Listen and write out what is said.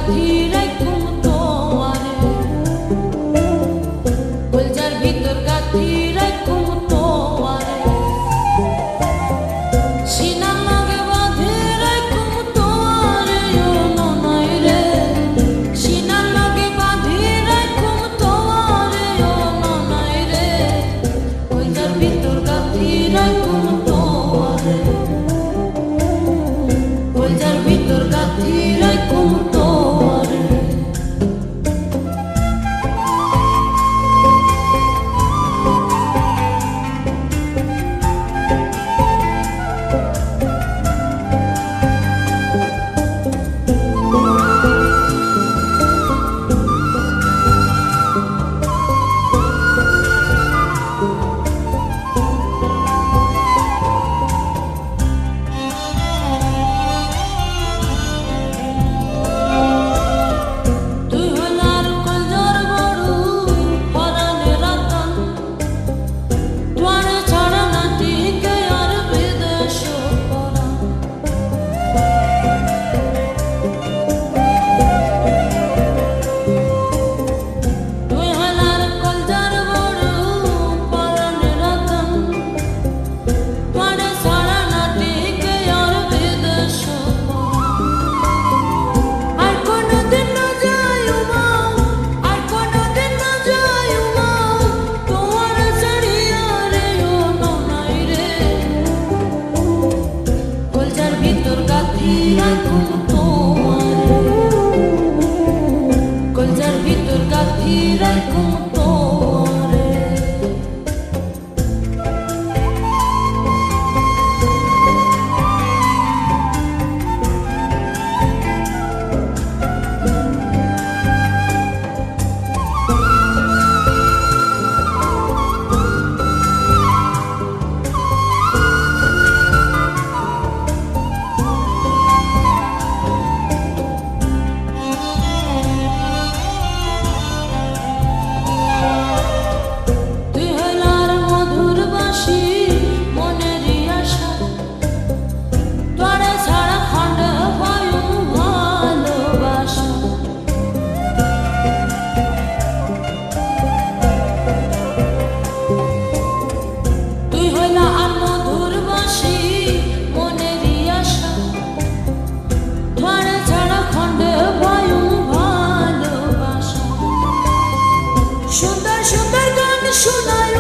গাথি রাখুম তোয়ারে কলজার ভিতর গাথি রাখুম তোয়ারে সিনার লগে বাঁধে রাখুম তোয়ারে ও ননাই রে সিনার লগে বাঁধে রাখুম তোয়ারে ও ননাই রে কলজার ভিতর গাথি রাখুম তোয়ারে কলজার ভিতর গাথি রাখুম তোয়ারে কলজার ভিতর গাথি রাখুম তোয়ারে সুন্দর সুন্দর গান শোনায়